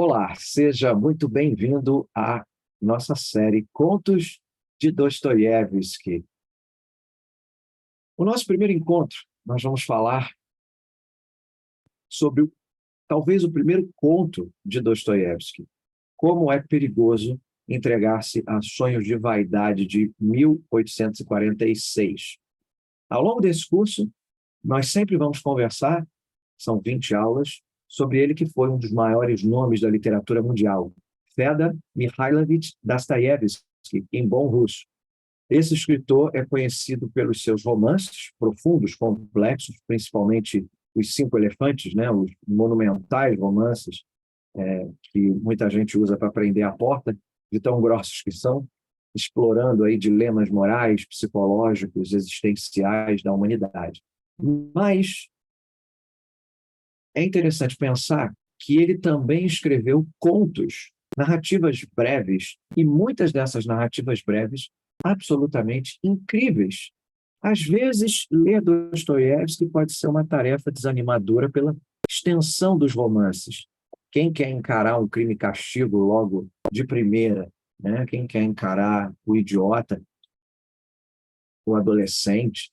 Olá, seja muito bem-vindo à nossa série Contos de Dostoiévski. O nosso primeiro encontro, nós vamos falar sobre talvez o primeiro conto de Dostoiévski, Como é Perigoso Entregar-se a Sonhos de Vaidade, de 1846. Ao longo desse curso, nós sempre vamos conversar, são 20 aulas, sobre ele que foi um dos maiores nomes da literatura mundial, Fedor Mikhailovich Dostoiévski, em bom russo. Esse escritor é conhecido pelos seus romances profundos, complexos, principalmente Os Cinco Elefantes, né, os monumentais romances que muita gente usa para prender a porta, de tão grossos que são, explorando aí dilemas morais, psicológicos, existenciais da humanidade. Mas é interessante pensar que ele também escreveu contos, narrativas breves, e muitas dessas narrativas breves absolutamente incríveis. Às vezes, ler Dostoiévski pode ser uma tarefa desanimadora pela extensão dos romances. Quem quer encarar um crime e castigo logo de primeira, né? Quem quer encarar o idiota, o adolescente,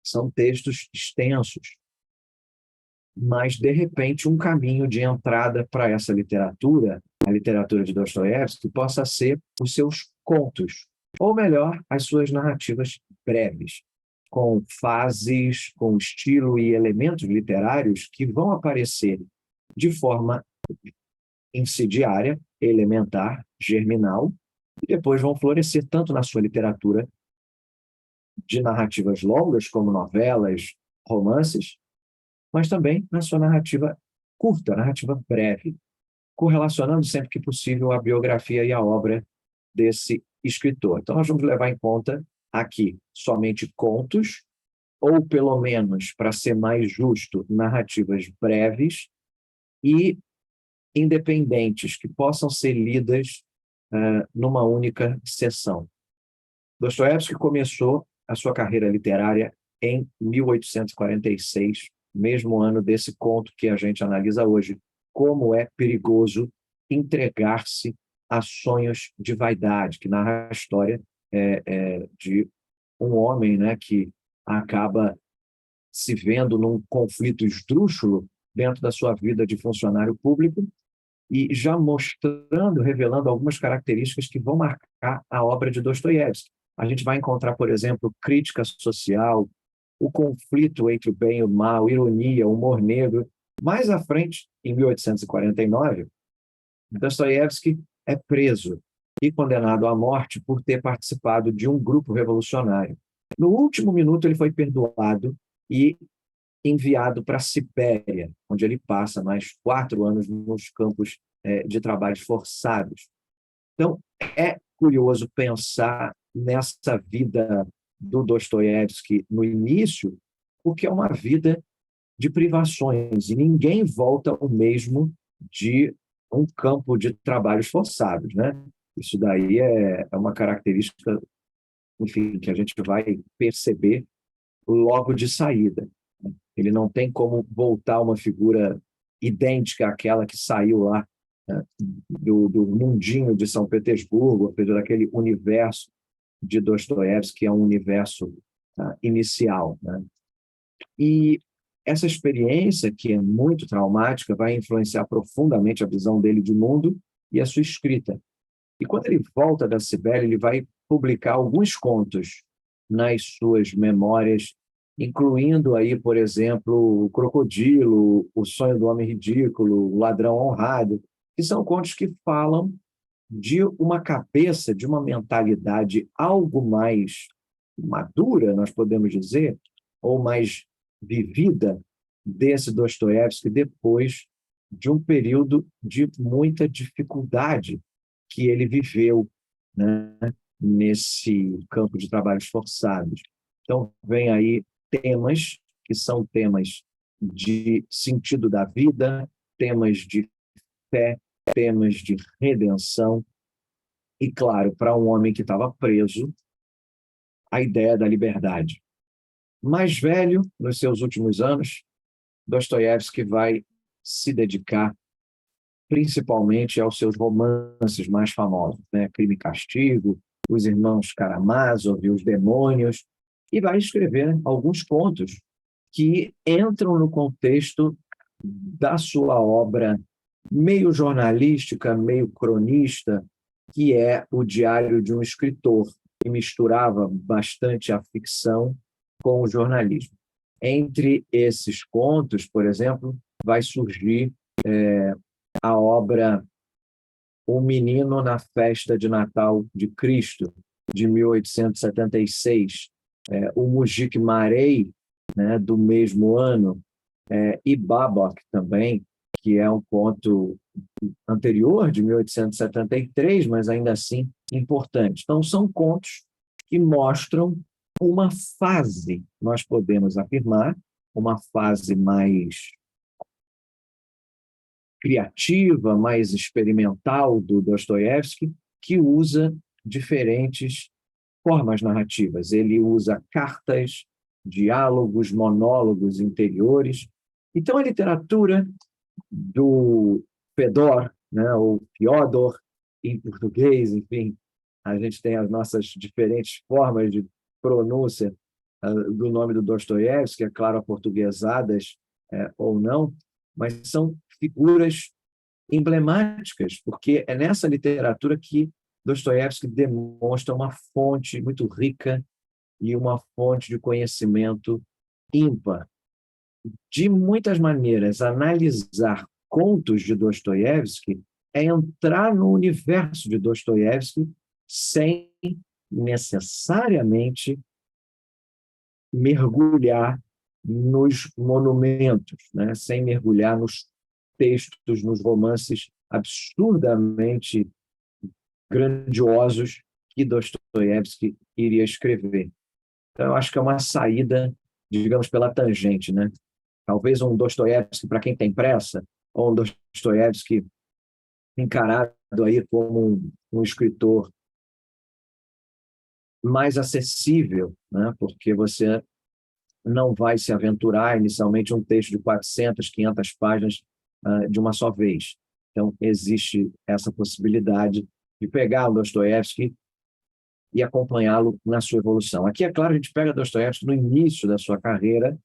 são textos extensos, mas, de repente, um caminho de entrada para essa literatura, a literatura de Dostoiévski, possa ser os seus contos, ou melhor, as suas narrativas breves, com fases, com estilo e elementos literários que vão aparecer de forma incendiária, elementar, germinal, e depois vão florescer tanto na sua literatura de narrativas longas, como novelas, romances, mas também na sua narrativa curta, narrativa breve, correlacionando sempre que possível a biografia e a obra desse escritor. Então, nós vamos levar em conta aqui somente contos, ou pelo menos, para ser mais justo, narrativas breves e independentes, que possam ser lidas numa única sessão. Dostoiévski começou a sua carreira literária em 1846, mesmo ano desse conto que a gente analisa hoje, Como é Perigoso Entregar-se a Sonhos de Vaidade, que narra a história de um homem, né, que acaba se vendo num conflito esdrúxulo dentro da sua vida de funcionário público e já mostrando, revelando algumas características que vão marcar a obra de Dostoiévski. A gente vai encontrar, por exemplo, crítica social, o conflito entre o bem e o mal, ironia, humor negro. Mais à frente, em 1849, Dostoiévski é preso e condenado à morte por ter participado de um grupo revolucionário. No último minuto, ele foi perdoado e enviado para a Sibéria, onde ele passa mais 4 anos nos campos de trabalhos forçados. Então, é curioso pensar nessa vida do Dostoiévski no início, porque é uma vida de privações, e ninguém volta o mesmo de um campo de trabalhos forçados, né? Isso daí é uma característica, enfim, que a gente vai perceber logo de saída. Ele não tem como voltar uma figura idêntica àquela que saiu lá, né, do mundinho de São Petersburgo, ou seja, daquele universo de Dostoiévski, que é um universo inicial, né? E essa experiência, que é muito traumática, vai influenciar profundamente a visão dele de mundo e a sua escrita. E quando ele volta da Sibéria, ele vai publicar alguns contos nas suas memórias, incluindo aí, por exemplo, O Crocodilo, O Sonho do Homem Ridículo, O Ladrão Honrado, que são contos que falam de uma cabeça, de uma mentalidade algo mais madura, nós podemos dizer, ou mais vivida desse Dostoiévski depois de um período de muita dificuldade que ele viveu, né, nesse campo de trabalhos forçados. Então, vem aí temas que são temas de sentido da vida, temas de fé, temas de redenção, e, claro, para um homem que estava preso, a ideia da liberdade. Mais velho, nos seus últimos anos, Dostoiévski vai se dedicar principalmente aos seus romances mais famosos, né? Crime e Castigo, Os Irmãos Karamazov e Os Demônios, e vai escrever alguns contos que entram no contexto da sua obra meio jornalística, meio cronista, que é o Diário de um Escritor, que misturava bastante a ficção com o jornalismo. Entre esses contos, por exemplo, vai surgir a obra O Menino na Festa de Natal de Cristo, de 1876, o Mujik Marei, né, do mesmo ano, e Babak também, que é um conto anterior, de 1873, mas ainda assim importante. Então, são contos que mostram uma fase, nós podemos afirmar, uma fase mais criativa, mais experimental do Dostoiévski, que usa diferentes formas narrativas. Ele usa cartas, diálogos, monólogos interiores. Então, a literatura do Fedor, né, ou Fyodor, em português, enfim, a gente tem as nossas diferentes formas de pronúncia do nome do Dostoiévski, é claro, aportuguesadas ou não, mas são figuras emblemáticas, porque é nessa literatura que Dostoiévski demonstra uma fonte muito rica e uma fonte de conhecimento ímpar. De muitas maneiras, analisar contos de Dostoiévski é entrar no universo de Dostoiévski sem necessariamente mergulhar nos monumentos, né? Sem mergulhar nos textos, nos romances absurdamente grandiosos que Dostoiévski iria escrever. Então, eu acho que é uma saída, digamos, pela tangente, né? Talvez um Dostoiévski para quem tem pressa, ou um Dostoiévski encarado aí como um escritor mais acessível, né? Porque você não vai se aventurar inicialmente um texto de 400, 500 páginas de uma só vez. Então, existe essa possibilidade de pegar o Dostoiévski e acompanhá-lo na sua evolução. Aqui, é claro, a gente pega Dostoiévski no início da sua carreira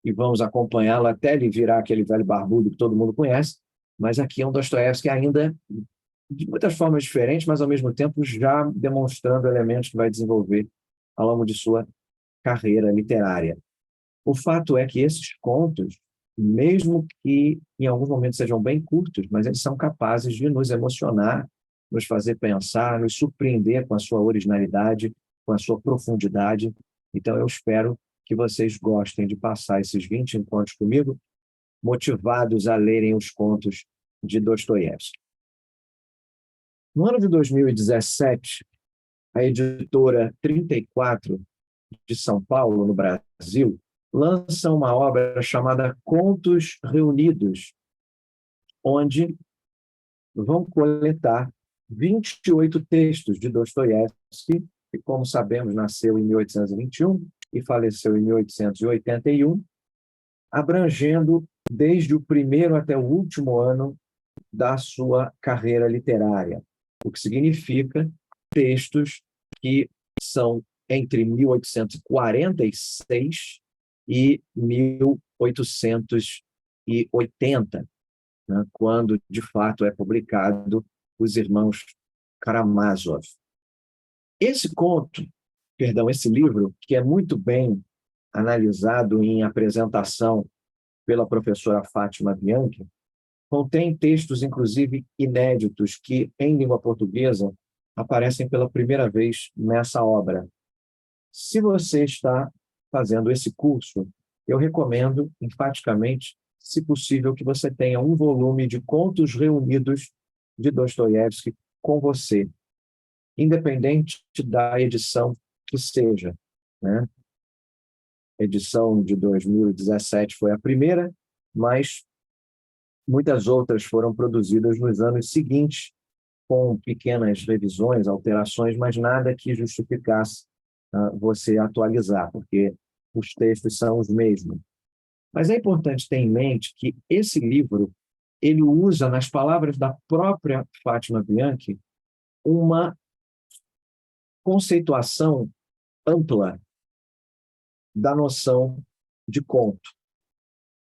e vamos acompanhá-lo até ele virar aquele velho barbudo que todo mundo conhece, mas aqui é um Dostoiévski ainda de muitas formas diferentes, mas ao mesmo tempo já demonstrando elementos que vai desenvolver ao longo de sua carreira literária. O fato é que esses contos, mesmo que em alguns momentos sejam bem curtos, mas eles são capazes de nos emocionar, nos fazer pensar, nos surpreender com a sua originalidade, com a sua profundidade. Então, eu espero que vocês gostem de passar esses 20 encontros comigo, motivados a lerem os contos de Dostoiévski. No ano de 2017, a editora 34 de São Paulo, no Brasil, lança uma obra chamada Contos Reunidos, onde vão coletar 28 textos de Dostoiévski, que, como sabemos, nasceu em 1821 e faleceu em 1881, abrangendo desde o primeiro até o último ano da sua carreira literária, o que significa textos que são entre 1846 e 1880, né, quando, de fato, é publicado Os Irmãos Karamazov. Esse livro, que é muito bem analisado em apresentação pela professora Fátima Bianchi, contém textos, inclusive, inéditos que, em língua portuguesa, aparecem pela primeira vez nessa obra. Se você está fazendo esse curso, eu recomendo, enfaticamente, se possível, que você tenha um volume de contos reunidos de Dostoiévski com você, independente da edição que seja, né? A edição de 2017 foi a primeira, mas muitas outras foram produzidas nos anos seguintes, com pequenas revisões, alterações, mas nada que justificasse você atualizar, porque os textos são os mesmos. Mas é importante ter em mente que esse livro ele usa, nas palavras da própria Fátima Bianchi, uma conceituação ampla da noção de conto.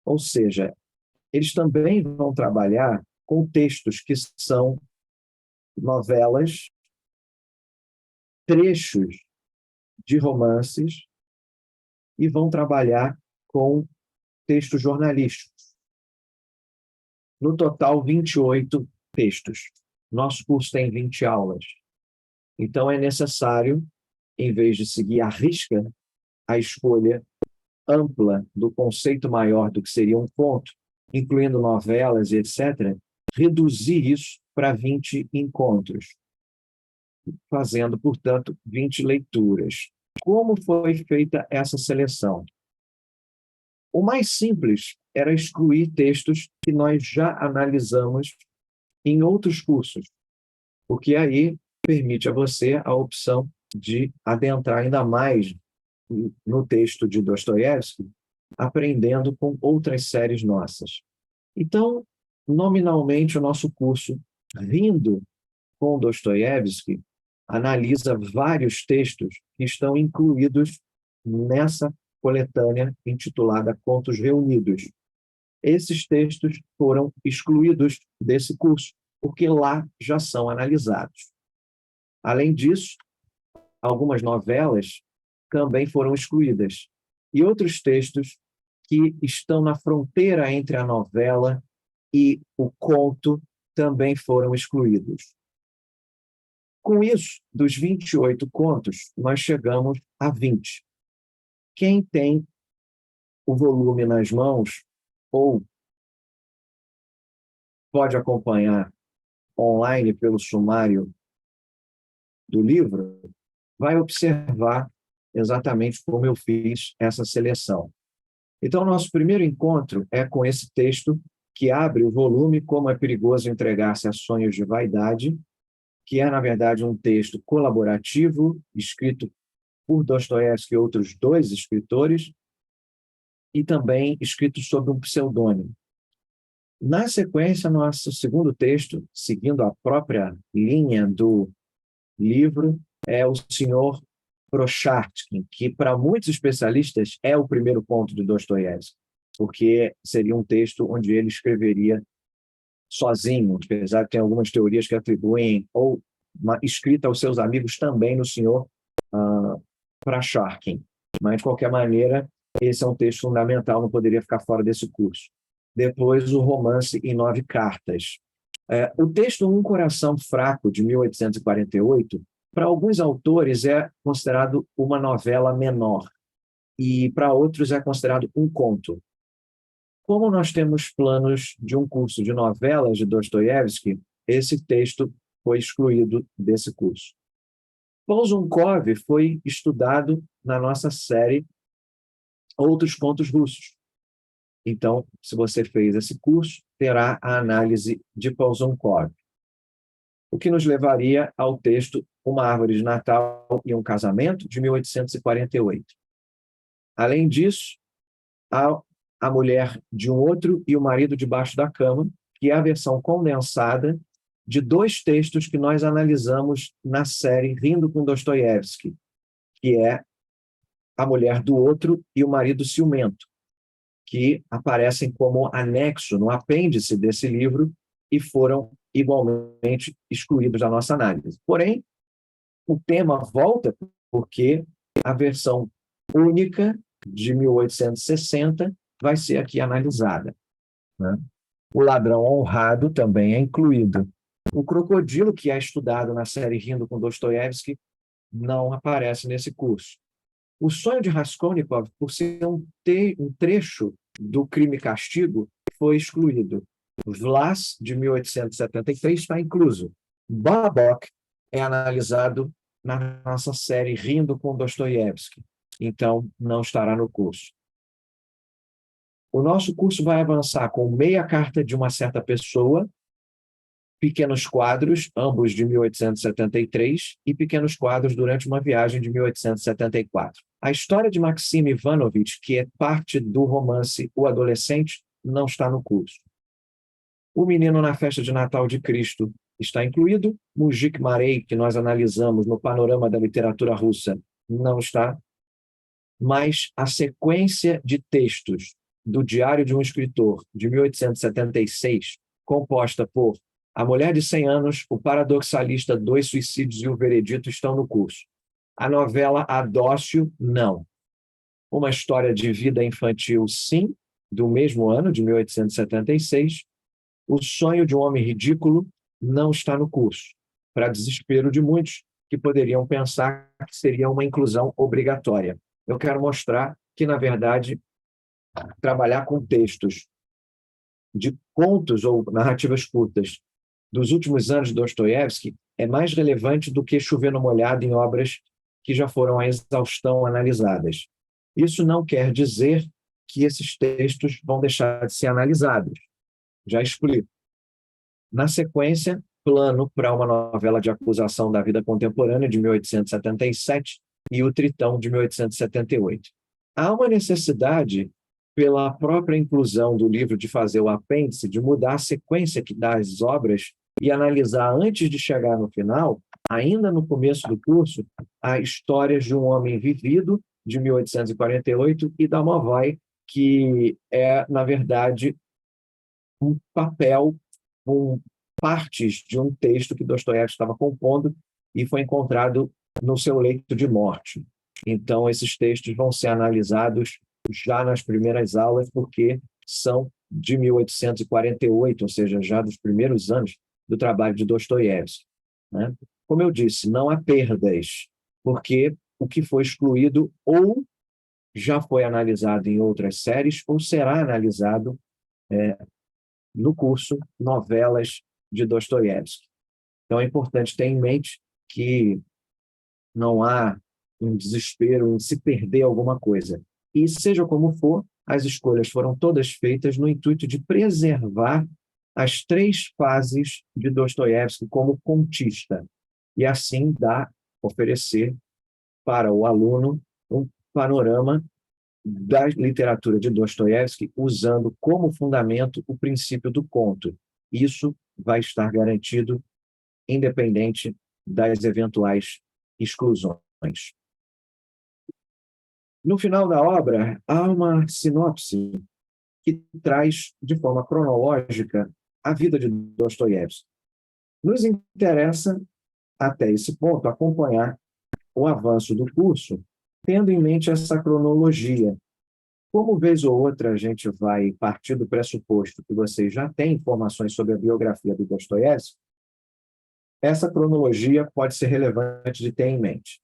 Ou seja, eles também vão trabalhar com textos que são novelas, trechos de romances e vão trabalhar com textos jornalísticos. No total, 28 textos. Nosso curso tem 20 aulas. Então, é necessário, em vez de seguir à risca a escolha ampla do conceito maior do que seria um conto, incluindo novelas e etc., reduzir isso para 20 encontros, fazendo, portanto, 20 leituras. Como foi feita essa seleção? O mais simples era excluir textos que nós já analisamos em outros cursos, porque aí permite a você a opção de adentrar ainda mais no texto de Dostoiévski, aprendendo com outras séries nossas. Então, nominalmente, o nosso curso, Rindo com Dostoiévski, analisa vários textos que estão incluídos nessa coletânea intitulada Contos Reunidos. Esses textos foram excluídos desse curso, porque lá já são analisados. Além disso, algumas novelas também foram excluídas, e outros textos que estão na fronteira entre a novela e o conto também foram excluídos. Com isso, dos 28 contos, nós chegamos a 20. Quem tem o volume nas mãos ou pode acompanhar online pelo sumário do livro, vai observar exatamente como eu fiz essa seleção. Então, nosso primeiro encontro é com esse texto que abre o volume Como é perigoso entregar-se a sonhos de vaidade, que é, na verdade, um texto colaborativo, escrito por Dostoiévski e outros 2 escritores, e também escrito sob um pseudônimo. Na sequência, nosso segundo texto, seguindo a própria linha do livro, é o Senhor Prochatsky, que para muitos especialistas é o primeiro conto de Dostoiévski, porque seria um texto onde ele escreveria sozinho, apesar de ter algumas teorias que atribuem ou uma escrita aos seus amigos também no Senhor Prochatsky. Mas, de qualquer maneira, esse é um texto fundamental, não poderia ficar fora desse curso. Depois, o romance em 9 cartas. O texto Um Coração Fraco, de 1848, para alguns autores é considerado uma novela menor e para outros é considerado um conto. Como nós temos planos de um curso de novelas de Dostoiévski, esse texto foi excluído desse curso. Polzunkov foi estudado na nossa série Outros Contos Russos. Então, se você fez esse curso, terá a análise de Polzunkov, o que nos levaria ao texto Uma Árvore de Natal e um Casamento, de 1848. Além disso, há A Mulher de um Outro e o Marido Debaixo da Cama, que é a versão condensada de 2 textos que nós analisamos na série Rindo com Dostoiévski, que é A Mulher do Outro e o Marido Ciumento, que aparecem como anexo no apêndice desse livro e foram igualmente excluídos da nossa análise. Porém, o tema volta porque a versão única de 1860 vai ser aqui analisada, né? O Ladrão Honrado também é incluído. O Crocodilo, que é estudado na série Rindo com Dostoiévski, não aparece nesse curso. O Sonho de Raskolnikov, por ser um trecho do Crime e Castigo, foi excluído. Vlas, de 1873, está incluso. Babok é analisado na nossa série Rindo com Dostoiévski, então não estará no curso. O nosso curso vai avançar com Meia Carta de uma Certa Pessoa, Pequenos Quadros, ambos de 1873, e Pequenos Quadros durante uma Viagem, de 1874. A história de Maxim Ivanovich, que é parte do romance O Adolescente, não está no curso. O Menino na Festa de Natal de Cristo está incluído. Mujik Marey, que nós analisamos no panorama da literatura russa, não está. Mas a sequência de textos do Diário de um Escritor, de 1876, composta por A Mulher de 100 Anos, O Paradoxalista, Dois Suicídios e O Veredito estão no curso. A novela Adócio, não. Uma História de Vida Infantil, sim, do mesmo ano, de 1876. O Sonho de um Homem Ridículo não está no curso, para desespero de muitos que poderiam pensar que seria uma inclusão obrigatória. Eu quero mostrar que, na verdade, trabalhar com textos de contos ou narrativas curtas dos últimos anos de Dostoiévski é mais relevante do que chover no molhado em obras que já foram a exaustão analisadas. Isso não quer dizer que esses textos vão deixar de ser analisados. Já explico. Na sequência, Plano para uma novela de acusação da vida contemporânea, de 1877, e O Tritão, de 1878. Há uma necessidade, pela própria inclusão do livro, de fazer o apêndice, de mudar a sequência das obras e analisar, antes de chegar no final, ainda no começo do curso, a História de um Homem Vivido, de 1848, e da Movai, que é, na verdade, um papel, partes de um texto que Dostoiévski estava compondo e foi encontrado no seu leito de morte. Então, esses textos vão ser analisados já nas primeiras aulas, porque são de 1848, ou seja, já dos primeiros anos do trabalho de Dostoiévski, né? Como eu disse, não há perdas, porque o que foi excluído ou já foi analisado em outras séries ou será analisado no curso Novelas de Dostoiévski. Então, é importante ter em mente que não há um desespero em se perder alguma coisa. E, seja como for, as escolhas foram todas feitas no intuito de preservar as três fases de Dostoiévski como contista, e assim oferecer para o aluno um panorama da literatura de Dostoiévski, usando como fundamento o princípio do conto. Isso vai estar garantido, independente das eventuais exclusões. No final da obra, há uma sinopse que traz, de forma cronológica, a vida de Dostoiévski. Nos interessa, até esse ponto, acompanhar o avanço do curso, tendo em mente essa cronologia. Como vez ou outra a gente vai partir do pressuposto que vocês já têm informações sobre a biografia do Dostoiévski, essa cronologia pode ser relevante de ter em mente.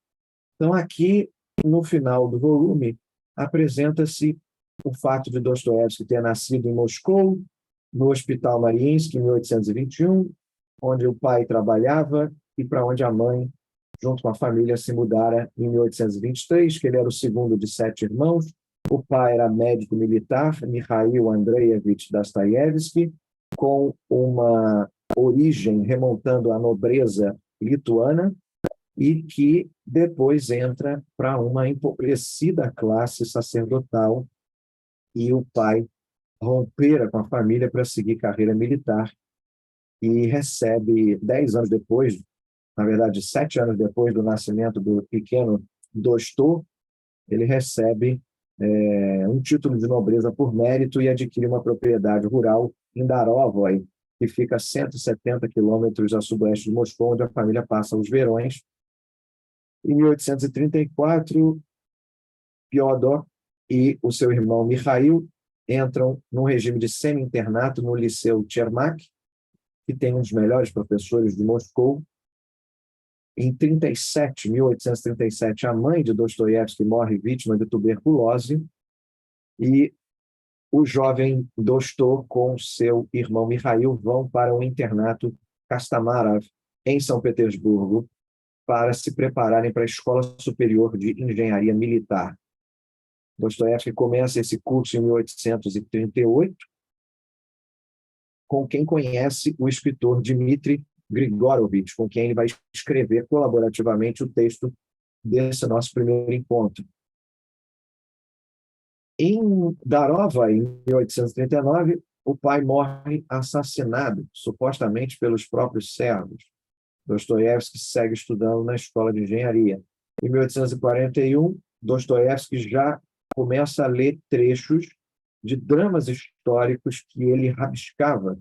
Então, aqui, no final do volume, apresenta-se o fato de Dostoiévski ter nascido em Moscou, no Hospital Mariinsky, em 1821, onde o pai trabalhava e para onde a mãe, junto com a família, se mudara em 1823, que ele era o segundo de 7 irmãos. O pai era médico militar, Mikhail Andreevich Dostoiévski, com uma origem remontando à nobreza lituana, e que depois entra para uma empobrecida classe sacerdotal, e o pai rompera com a família para seguir carreira militar e recebe, 10 anos depois, na verdade, 7 anos depois do nascimento do pequeno Dostô, ele recebe um título de nobreza por mérito e adquire uma propriedade rural em Darovoi, que fica a 170 quilômetros a sudoeste de Moscou, onde a família passa os verões. Em 1834, Fyodor e o seu irmão Mikhail entram num regime de semi-internato no Liceu Tchermak, que tem um dos melhores professores de Moscou. Em 1837, a mãe de Dostoiévski morre vítima de tuberculose e o jovem Dostô, com seu irmão Mikhail, vão para o internato Kastamarav, em São Petersburgo, para se prepararem para a Escola Superior de Engenharia Militar. Dostoiévski começa esse curso em 1838, com quem conhece o escritor Dmitri Grigorovich, com quem ele vai escrever colaborativamente o texto desse nosso primeiro encontro. Em Darova, em 1839, o pai morre assassinado, supostamente pelos próprios servos. Dostoiévski segue estudando na escola de engenharia. Em 1841, Dostoiévski já começa a ler trechos de dramas históricos que ele rabiscava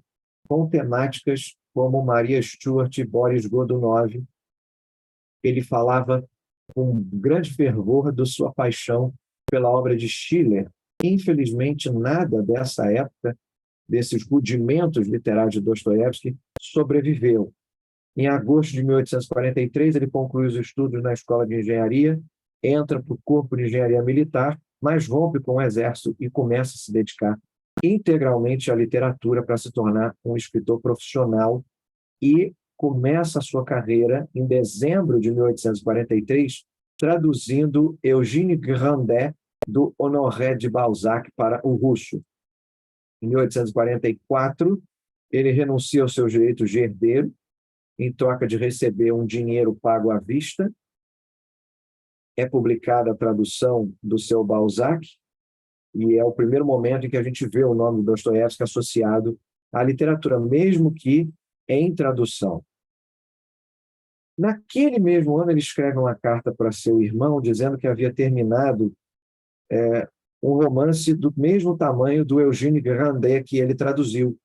com temáticas como Maria Stuart e Boris Godunov. Ele falava com grande fervor da sua paixão pela obra de Schiller. Infelizmente, nada dessa época, desses rudimentos literários de Dostoiévski, sobreviveu. Em agosto de 1843, ele conclui os estudos na Escola de Engenharia, entra para o Corpo de Engenharia Militar, mas rompe com o Exército e começa a se dedicar integralmente à literatura para se tornar um escritor profissional e começa a sua carreira em dezembro de 1843, traduzindo Eugène Grandet, do Honoré de Balzac, para o russo. Em 1844, ele renuncia aos seus direitos de herdeiro, em troca de receber um dinheiro pago à vista. É publicada a tradução do seu Balzac, e é o primeiro momento em que a gente vê o nome de Dostoiévski associado à literatura, mesmo que em tradução. Naquele mesmo ano, ele escreve uma carta para seu irmão, dizendo que havia terminado um romance do mesmo tamanho do Eugène Grandet, que ele traduziu.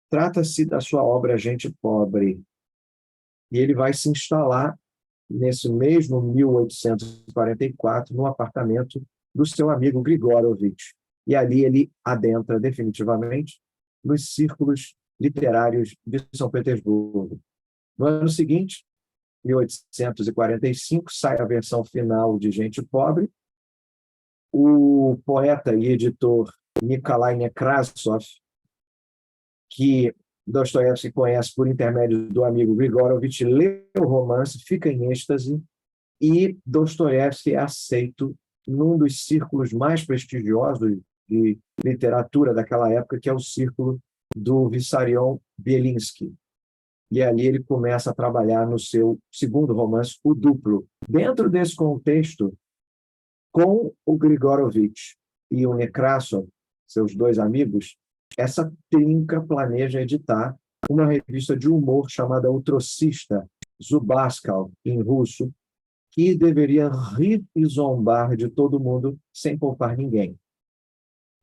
Trata-se da sua obra Gente Pobre. E ele vai se instalar nesse mesmo 1844 no apartamento do seu amigo Grigorovitch. E ali ele adentra definitivamente nos círculos literários de São Petersburgo. No ano seguinte, 1845, sai a versão final de Gente Pobre. O poeta e editor Nikolai Nekrasov, que Dostoiévski conhece por intermédio do amigo Grigorovitch, lê o romance, fica em êxtase, e Dostoiévski é aceito num dos círculos mais prestigiosos de literatura daquela época, que é o círculo do Vissarion Bielinski. E ali ele começa a trabalhar no seu segundo romance, O Duplo. Dentro desse contexto, com o Grigorovitch e o Nekrasov, seus dois amigos, essa trinca planeja editar uma revista de humor chamada O Trocista, Zubaskal, em russo, que deveria rir e zombar de todo mundo sem poupar ninguém.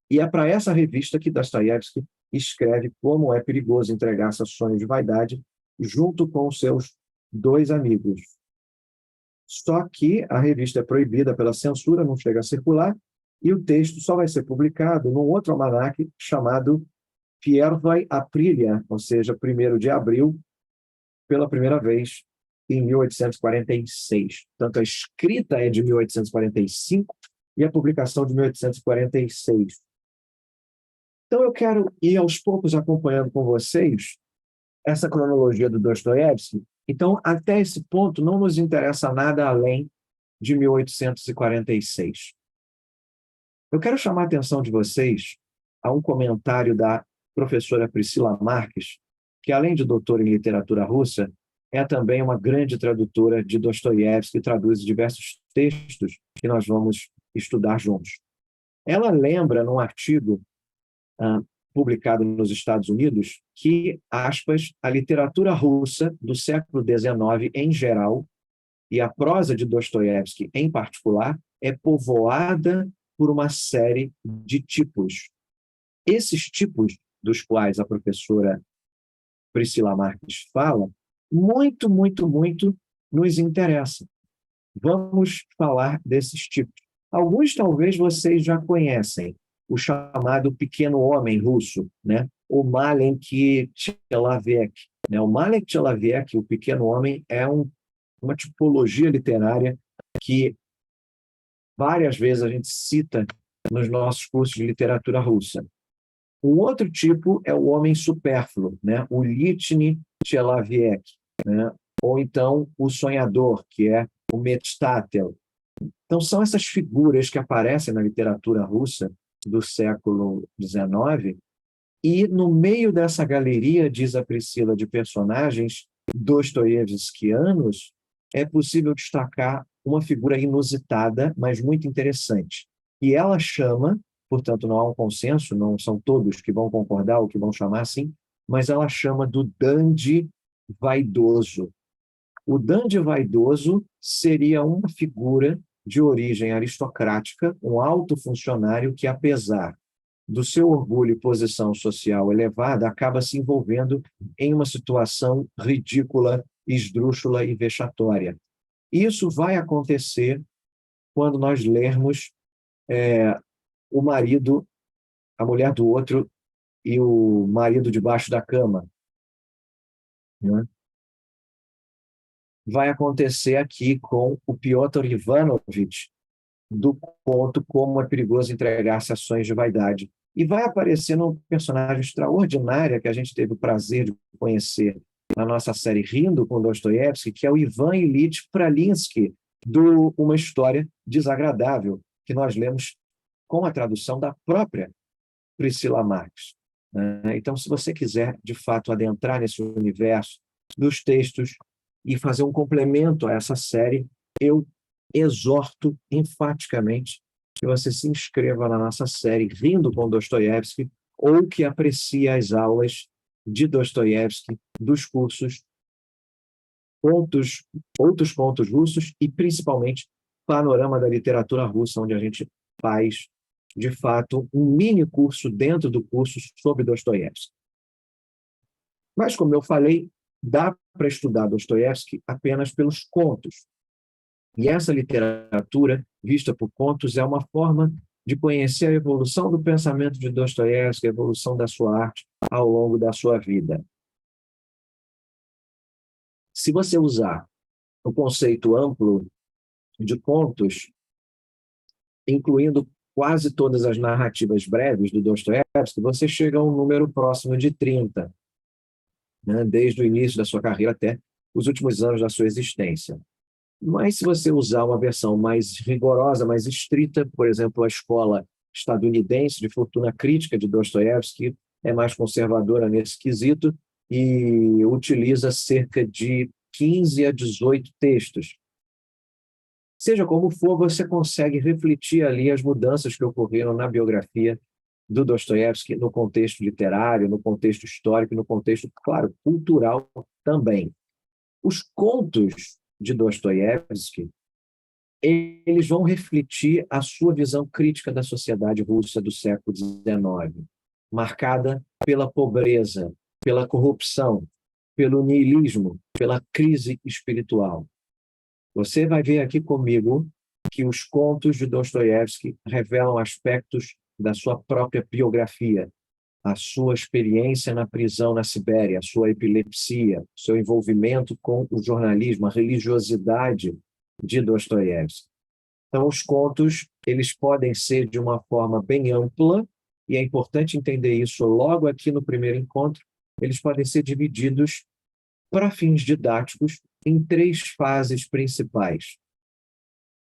E é para essa revista que Dostoiévski escreve Como é Perigoso Entregar-se a Sonhos de Vaidade, junto com seus dois amigos. Só que a revista é proibida pela censura, não chega a circular, e o texto só vai ser publicado num outro almanaque chamado Первая Aprilia, ou seja, 1º de abril, pela primeira vez em 1846. Tanto a escrita é de 1845 e a publicação de 1846. Então eu quero ir aos poucos acompanhando com vocês essa cronologia do Dostoiévski. Então, até esse ponto, não nos interessa nada além de 1846. Eu quero chamar a atenção de vocês a um comentário da professora Priscila Marques, que, além de doutora em literatura russa, é também uma grande tradutora de Dostoiévski, que traduz diversos textos que nós vamos estudar juntos. Ela lembra, num artigo publicado nos Estados Unidos, que, aspas, a literatura russa do século XIX em geral e a prosa de Dostoiévski em particular é povoada por uma série de tipos. Esses tipos dos quais a professora Priscila Marques fala, muito nos interessam. Vamos falar desses tipos. Alguns talvez vocês já conhecem, o chamado pequeno homem russo, né? O Malenki Человек. O Malenki Человек, o pequeno homem, é uma tipologia literária que várias vezes a gente cita nos nossos cursos de literatura russa. Um outro tipo é o homem supérfluo, né? O Litny Человек, né? Ou então o sonhador, que é o Mechtatel. Então, são essas figuras que aparecem na literatura russa do século XIX, e no meio dessa galeria, diz a Priscila, de personagens dostoiévskianos, é possível destacar uma figura inusitada, mas muito interessante, e ela chama portanto, não há um consenso, não são todos que vão concordar ou que vão chamar assim, mas ela chama do dandy vaidoso. O dandy vaidoso seria uma figura de origem aristocrática, um alto funcionário que, apesar do seu orgulho e posição social elevada, acaba se envolvendo em uma situação ridícula, esdrúxula e vexatória. Isso vai acontecer quando nós lermos o marido, a mulher do outro e o marido debaixo da cama, né? Vai acontecer aqui com o Piotr Ivanovich, do conto Como é Perigoso Entregar-se a Ações de Vaidade. E vai aparecer num personagem extraordinário que a gente teve o prazer de conhecer na nossa série Rindo com Dostoiévski, que é o Ivan Ilyich Pralinsky, do Uma História Desagradável, que nós lemos com a tradução da própria Priscila Marx. Então, se você quiser, de fato, adentrar nesse universo dos textos e fazer um complemento a essa série, eu exorto enfaticamente que você se inscreva na nossa série Rindo com Dostoiévski ou que aprecie as aulas de Dostoiévski dos cursos outros contos russos e, principalmente, Panorama da Literatura Russa, onde a gente faz, de fato, um mini curso dentro do curso sobre Dostoiévski. Mas, como eu falei, dá para estudar Dostoiévski apenas pelos contos. E essa literatura, vista por contos, é uma forma de conhecer a evolução do pensamento de Dostoiévski, a evolução da sua arte ao longo da sua vida. Se você usar o conceito amplo de contos, incluindo quase todas as narrativas breves do Dostoiévski, você chega a um número próximo de 30, né, desde o início da sua carreira até os últimos anos da sua existência. Mas se você usar uma versão mais rigorosa, mais estrita, por exemplo, a escola estadunidense de fortuna crítica de Dostoiévski é mais conservadora nesse quesito e utiliza cerca de 15 a 18 textos. Seja como for, você consegue refletir ali as mudanças que ocorreram na biografia do Dostoiévski no contexto literário, no contexto histórico, no contexto, claro, cultural também. Os contos de Dostoiévski, eles vão refletir a sua visão crítica da sociedade russa do século XIX, marcada pela pobreza, pela corrupção, pelo niilismo, pela crise espiritual. Você vai ver aqui comigo que os contos de Dostoiévski revelam aspectos da sua própria biografia, a sua experiência na prisão na Sibéria, a sua epilepsia, seu envolvimento com o jornalismo, a religiosidade de Dostoiévski. Então, os contos, eles podem ser de uma forma bem ampla, e é importante entender isso logo aqui no primeiro encontro, eles podem ser divididos para fins didáticos em 3 fases principais.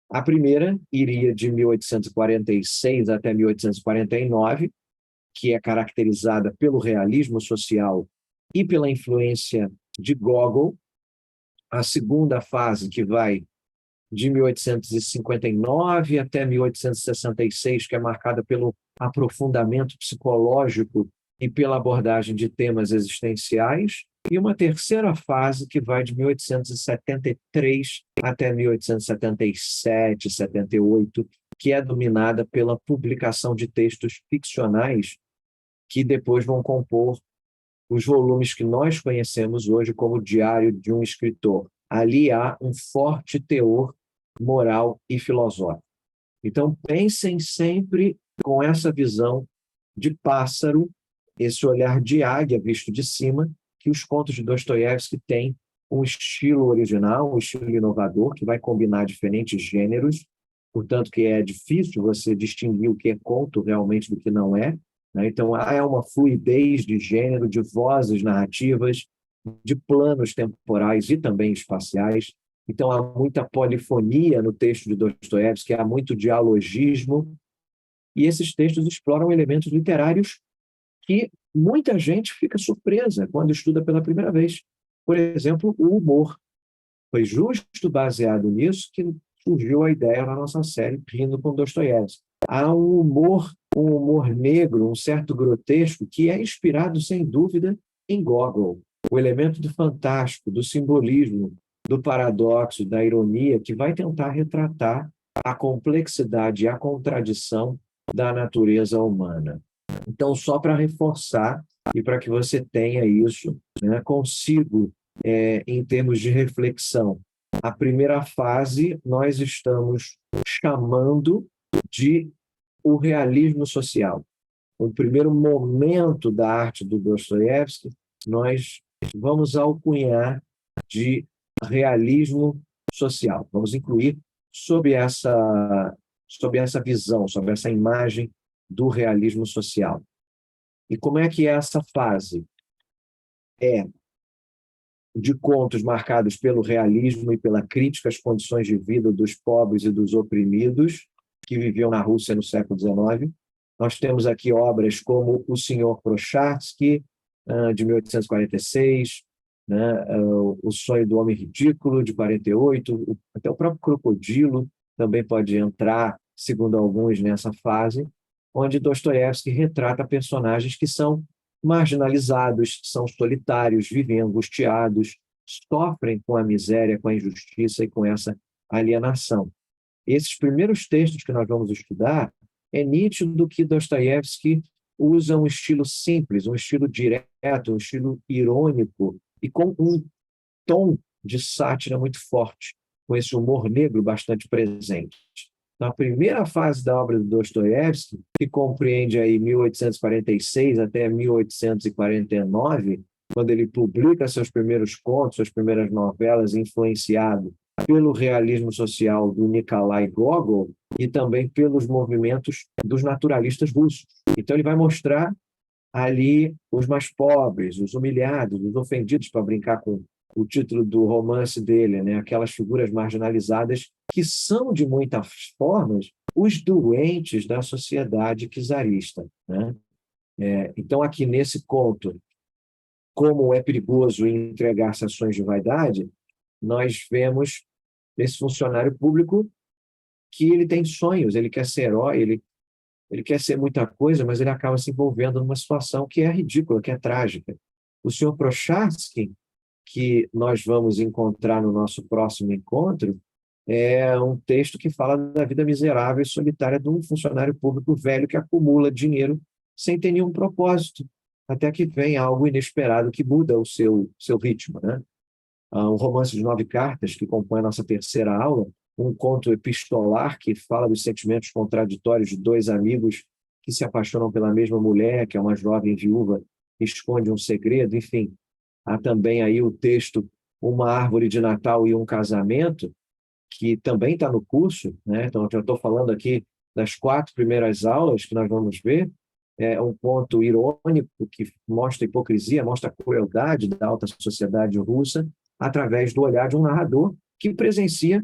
A primeira iria de 1846 até 1849, que é caracterizada pelo realismo social e pela influência de Gogol. A segunda fase, que vai de 1859 até 1866, que é marcada pelo aprofundamento psicológico e pela abordagem de temas existenciais, e uma terceira fase que vai de 1873 até 1877, 78, que é dominada pela publicação de textos ficcionais que depois vão compor os volumes que nós conhecemos hoje como Diário de um Escritor. Ali há um forte teor moral e filosófico. Então, pensem sempre com essa visão de pássaro, esse olhar de águia visto de cima, que os contos de Dostoiévski têm um estilo original, um estilo inovador, que vai combinar diferentes gêneros, portanto, que é difícil você distinguir o que é conto realmente do que não é, né? Então, há uma fluidez de gênero, de vozes narrativas, de planos temporais e também espaciais. Então, há muita polifonia no texto de Dostoiévski, há muito dialogismo, e esses textos exploram elementos literários que muita gente fica surpresa quando estuda pela primeira vez. Por exemplo, o humor. Foi justo baseado nisso que surgiu a ideia na nossa série Rindo com Dostoiévski. Há um humor um humor negro, um certo grotesco, que é inspirado, sem dúvida, em Gogol. O elemento do fantástico, do simbolismo, do paradoxo, da ironia, que vai tentar retratar a complexidade e a contradição da natureza humana. Então, só para reforçar e para que você tenha isso, né, consigo, em termos de reflexão, a primeira fase nós estamos chamando de o realismo social. O primeiro momento da arte do Dostoiévski, nós vamos alcunhar de realismo social. Vamos incluir sob essa visão, sob essa imagem do realismo social. E como é que é essa fase? É de contos marcados pelo realismo e pela crítica às condições de vida dos pobres e dos oprimidos que viviam na Rússia no século XIX. Nós temos aqui obras como O Senhor Prochatsky, de 1846, né? O Sonho do Homem Ridículo, de 48, até o próprio Crocodilo também pode entrar, segundo alguns, nessa fase, onde Dostoiévski retrata personagens que são marginalizados, são solitários, vivem angustiados, sofrem com a miséria, com a injustiça e com essa alienação. Esses primeiros textos que nós vamos estudar, é nítido que Dostoiévski usa um estilo simples, um estilo direto, um estilo irônico e com um tom de sátira muito forte, com esse humor negro bastante presente. Na primeira fase da obra de Dostoiévski, que compreende aí 1846 até 1849, quando ele publica seus primeiros contos, suas primeiras novelas, influenciado pelo realismo social do Nikolai Gogol e também pelos movimentos dos naturalistas russos. Então, ele vai mostrar ali os mais pobres, os humilhados, os ofendidos, para brincar com o título do romance dele, né? Aquelas figuras marginalizadas que são, de muitas formas, os doentes da sociedade czarista, né? Então, aqui nesse conto, como é perigoso entregar ações de vaidade, nós vemos esse funcionário público que ele tem sonhos, ele quer ser herói, ele quer ser muita coisa, mas ele acaba se envolvendo numa situação que é ridícula, que é trágica. O senhor Prochatsky, que nós vamos encontrar no nosso próximo encontro, é um texto que fala da vida miserável e solitária de um funcionário público velho que acumula dinheiro sem ter nenhum propósito, até que vem algo inesperado que muda o seu ritmo, né? Um romance de 9 cartas, que compõe a nossa terceira aula, um conto epistolar que fala dos sentimentos contraditórios de dois amigos que se apaixonam pela mesma mulher, que é uma jovem viúva, que esconde um segredo, enfim. Há também aí o texto Uma Árvore de Natal e um Casamento, que também está no curso, né? Então, eu já estou falando aqui das 4 primeiras aulas que nós vamos ver. É um ponto irônico que mostra a hipocrisia, mostra a crueldade da alta sociedade russa, através do olhar de um narrador que presencia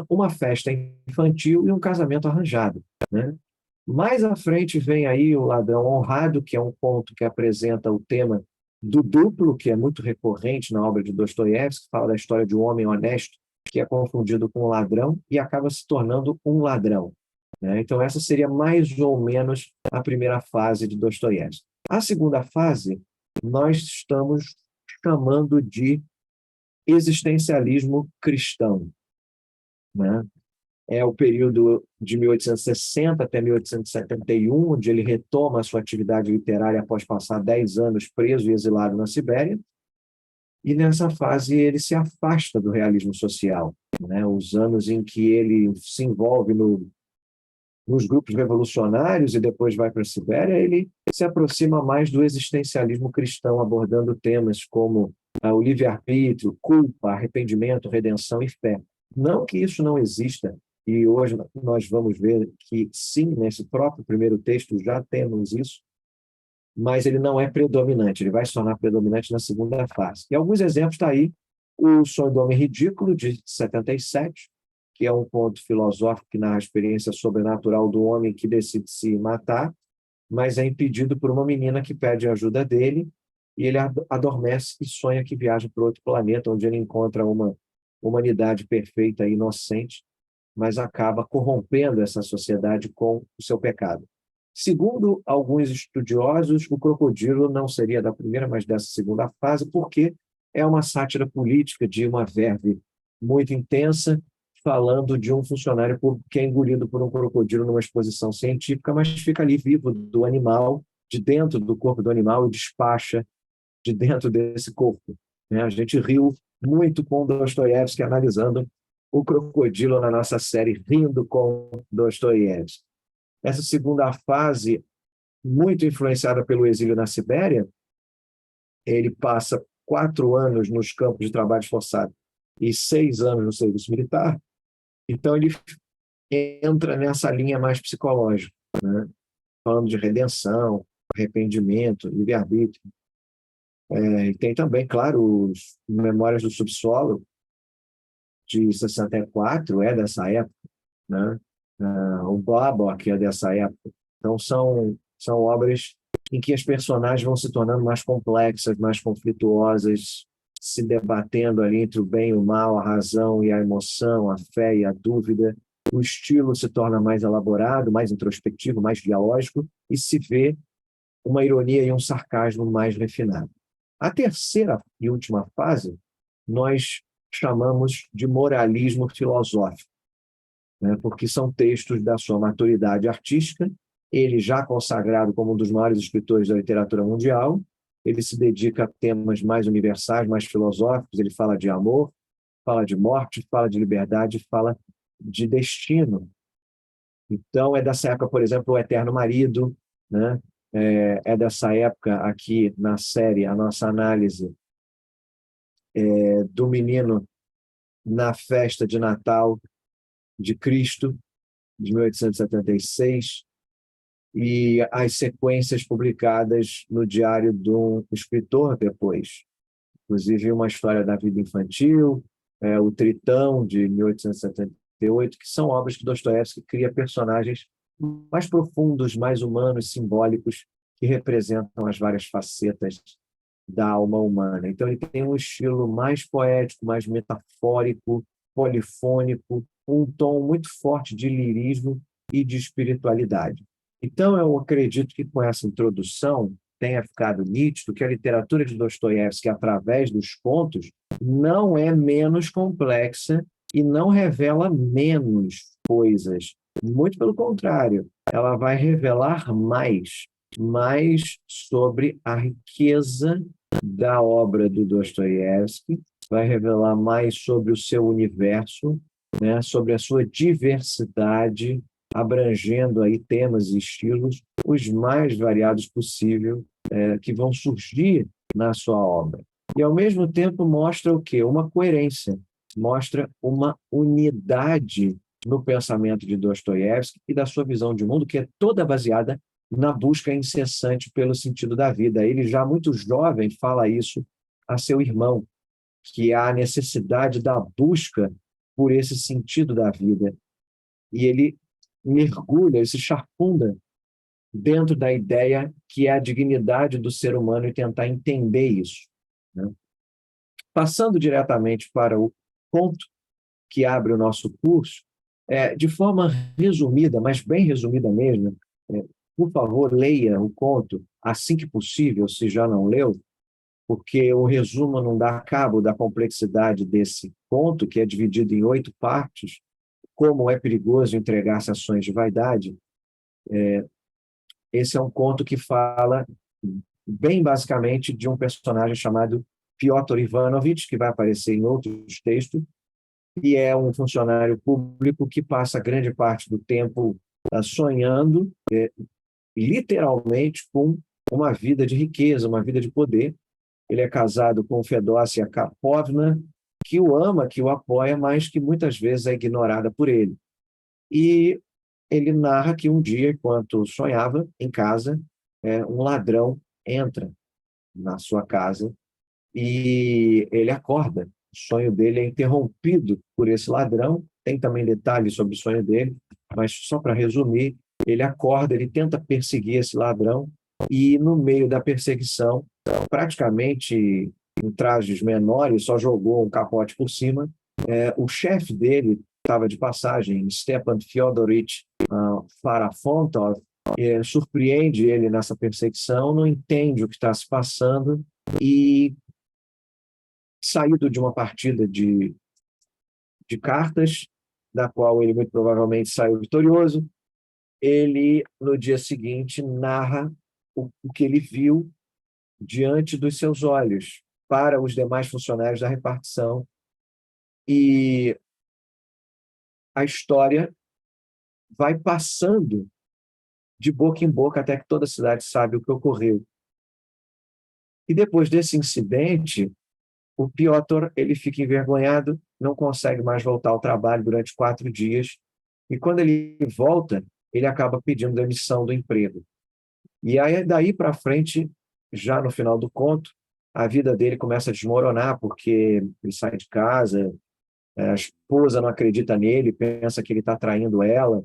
uma festa infantil e um casamento arranjado, né? Mais à frente vem aí o Ladrão Honrado, que é um conto que apresenta o tema do duplo, que é muito recorrente na obra de Dostoiévski, que fala da história de um homem honesto que é confundido com um ladrão e acaba se tornando um ladrão, né? Então, essa seria mais ou menos a primeira fase de Dostoiévski. A segunda fase, nós estamos chamando de existencialismo cristão, né? É o período de 1860 até 1871, onde ele retoma a sua atividade literária após passar 10 anos preso e exilado na Sibéria. E nessa fase ele se afasta do realismo social, né? Os anos em que ele se envolve nos grupos revolucionários e depois vai para a Sibéria, ele se aproxima mais do existencialismo cristão, abordando temas como o livre-arbítrio, culpa, arrependimento, redenção e fé. Não que isso não exista, e hoje nós vamos ver que sim, nesse próprio primeiro texto já temos isso, mas ele não é predominante, ele vai se tornar predominante na segunda fase. E alguns exemplos está aí, O Sonho do Homem Ridículo, de 77, que é um conto filosófico que narra a experiência sobrenatural do homem que decide se matar, mas é impedido por uma menina que pede ajuda dele, e ele adormece e sonha que viaja para outro planeta, onde ele encontra uma humanidade perfeita e inocente, mas acaba corrompendo essa sociedade com o seu pecado. Segundo alguns estudiosos, o Crocodilo não seria da primeira, mas dessa segunda fase, porque é uma sátira política de uma verve muito intensa, falando de um funcionário público que é engolido por um crocodilo numa exposição científica, mas fica ali vivo do animal, de dentro do corpo do animal, e despacha de dentro desse corpo. A gente riu muito com Dostoiévski analisando o crocodilo na nossa série Rindo com Dostoiévski. Essa segunda fase, muito influenciada pelo exílio na Sibéria, ele passa 4 anos nos campos de trabalho forçado e 6 anos no serviço militar, então ele entra nessa linha mais psicológica, né? Falando de redenção, arrependimento, livre-arbítrio. E tem também, claro, os Memórias do Subsolo, de 64, é dessa época, né? O Baba, que é dessa época. Então, são obras em que as personagens vão se tornando mais complexas, mais conflituosas, se debatendo ali entre o bem e o mal, a razão e a emoção, a fé e a dúvida. O estilo se torna mais elaborado, mais introspectivo, mais dialógico, e se vê uma ironia e um sarcasmo mais refinado. A terceira e última fase, nós chamamos de moralismo filosófico, né? Porque são textos da sua maturidade artística, ele já consagrado como um dos maiores escritores da literatura mundial, ele se dedica a temas mais universais, mais filosóficos, ele fala de amor, fala de morte, fala de liberdade, fala de destino. Então, é dessa época, por exemplo, O Eterno Marido, né? É dessa época aqui na série, a nossa análise do menino na festa de Natal de Cristo, de 1876, e as sequências publicadas no diário de um escritor depois. Inclusive, uma história da vida infantil, o Tritão, de 1878, que são obras que Dostoiévski cria personagens mais profundos, mais humanos, simbólicos, que representam as várias facetas da alma humana. Então, ele tem um estilo mais poético, mais metafórico, polifônico, um tom muito forte de lirismo e de espiritualidade. Então, eu acredito que com essa introdução tenha ficado nítido que a literatura de Dostoiévski, através dos contos, não é menos complexa e não revela menos coisas. Muito pelo contrário, ela vai revelar mais sobre a riqueza da obra do Dostoiévski, vai revelar mais sobre o seu universo, né, sobre a sua diversidade, abrangendo aí temas e estilos os mais variados possível que vão surgir na sua obra. E, ao mesmo tempo, mostra o quê? Uma coerência, mostra uma unidade no pensamento de Dostoiévski e da sua visão de mundo, que é toda baseada na busca incessante pelo sentido da vida. Ele, já muito jovem, fala isso a seu irmão, que há a necessidade da busca por esse sentido da vida. E ele mergulha, ele se chafunda dentro da ideia que é a dignidade do ser humano e tentar entender isso, né? Passando diretamente para o ponto que abre o nosso curso, de forma resumida, mas bem resumida mesmo, por favor, leia o conto assim que possível, se já não leu, porque o resumo não dá cabo da complexidade desse conto, que é dividido em 8 partes, como é perigoso entregar-se a ações de vaidade. Esse é um conto que fala, bem basicamente, de um personagem chamado Piotr Ivanovich, que vai aparecer em outros textos, e é um funcionário público que passa grande parte do tempo sonhando, literalmente, com uma vida de riqueza, uma vida de poder. Ele é casado com Fedócia Karpovna, que o ama, que o apoia, mas que muitas vezes é ignorada por ele. E ele narra que um dia, enquanto sonhava em casa, um ladrão entra na sua casa e ele acorda. O sonho dele é interrompido por esse ladrão. Tem também detalhes sobre o sonho dele, mas só para resumir, ele acorda, ele tenta perseguir esse ladrão e, no meio da perseguição, praticamente em trajes menores, só jogou um capote por cima. O chefe dele estava de passagem, Stepan Fyodorovich Farafontov, surpreende ele nessa perseguição, não entende o que está se passando e, saído de uma partida de cartas, da qual ele muito provavelmente saiu vitorioso, ele, no dia seguinte, narra o que ele viu diante dos seus olhos para os demais funcionários da repartição, e a história vai passando de boca em boca até que toda a cidade sabe o que ocorreu. E depois desse incidente, o Piotr ele fica envergonhado, não consegue mais voltar ao trabalho durante 4 dias, e quando ele volta, ele acaba pedindo demissão do emprego. E aí, daí para frente, já no final do conto, a vida dele começa a desmoronar, porque ele sai de casa, a esposa não acredita nele, pensa que ele está traindo ela,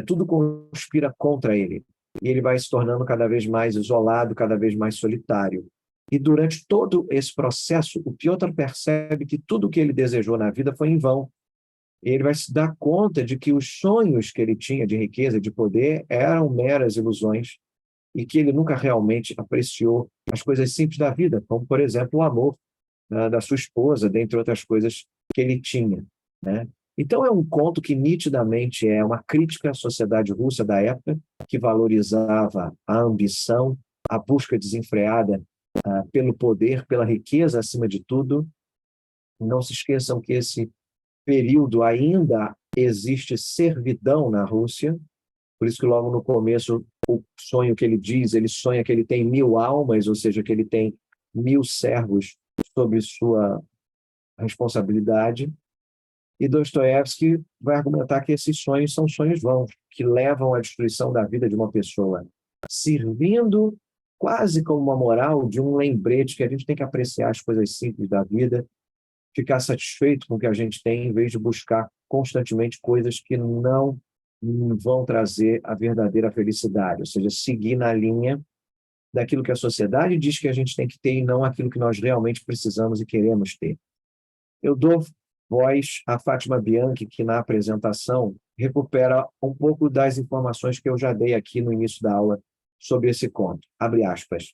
tudo conspira contra ele. E ele vai se tornando cada vez mais isolado, cada vez mais solitário. E durante todo esse processo, o Piotr percebe que tudo o que ele desejou na vida foi em vão. Ele vai se dar conta de que os sonhos que ele tinha de riqueza, de poder, eram meras ilusões e que ele nunca realmente apreciou as coisas simples da vida, como, por exemplo, o amor, né, da sua esposa, dentre outras coisas que ele tinha, né? Então, é um conto que nitidamente é uma crítica à sociedade russa da época, que valorizava a ambição, a busca desenfreada pelo poder, pela riqueza acima de tudo. Não se esqueçam que esse período ainda existe servidão na Rússia, por isso que logo no começo o sonho que ele diz, ele sonha que ele tem 1000 almas, ou seja, que ele tem 1000 servos sob sua responsabilidade. E Dostoiévski vai argumentar que esses sonhos são sonhos vãos, que levam à destruição da vida de uma pessoa, servindo quase como uma moral de um lembrete que a gente tem que apreciar as coisas simples da vida, ficar satisfeito com o que a gente tem, em vez de buscar constantemente coisas que não vão trazer a verdadeira felicidade, ou seja, seguir na linha daquilo que a sociedade diz que a gente tem que ter e não aquilo que nós realmente precisamos e queremos ter. Eu dou voz a Fátima Bianchi, que na apresentação recupera um pouco das informações que eu já dei aqui no início da aula sobre esse conto. Abre aspas.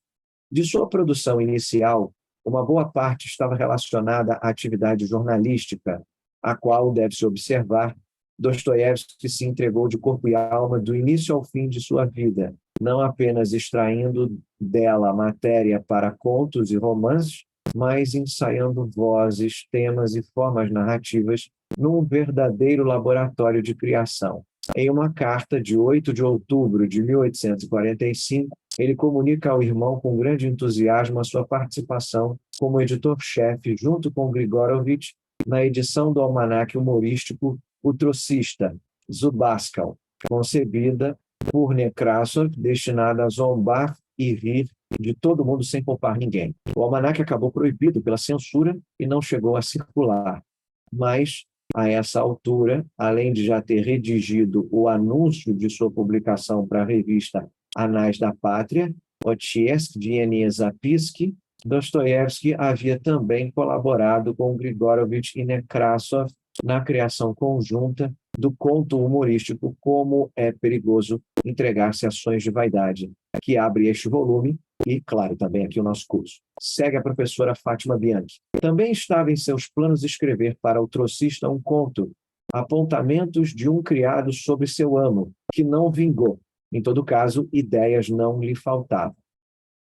De sua produção inicial, uma boa parte estava relacionada à atividade jornalística, a qual, deve-se observar, Dostoiévski se entregou de corpo e alma do início ao fim de sua vida, não apenas extraindo dela matéria para contos e romances, mas ensaiando vozes, temas e formas narrativas num verdadeiro laboratório de criação. Em uma carta de 8 de outubro de 1845, ele comunica ao irmão com grande entusiasmo a sua participação como editor-chefe, junto com Grigorovitch, na edição do almanaque humorístico O Trocista, Zubaskal, concebida por Nekrasov, destinada a zombar e rir de todo mundo sem poupar ninguém. O almanaque acabou proibido pela censura e não chegou a circular, mas, a essa altura, além de já ter redigido o anúncio de sua publicação para a revista Anais da Pátria, Otchesk de Zapisky, Dostoiévski havia também colaborado com Grigorovitch e Nekrasov na criação conjunta do conto humorístico Como é Perigoso Entregar-se a Sonhos de Vaidade, que abre este volume e, claro, também aqui o nosso curso. Segue a professora Fátima Bianchi. Também estava em seus planos escrever para o trocista um conto, Apontamentos de um Criado sobre Seu Amo, que não vingou. Em todo caso, ideias não lhe faltavam.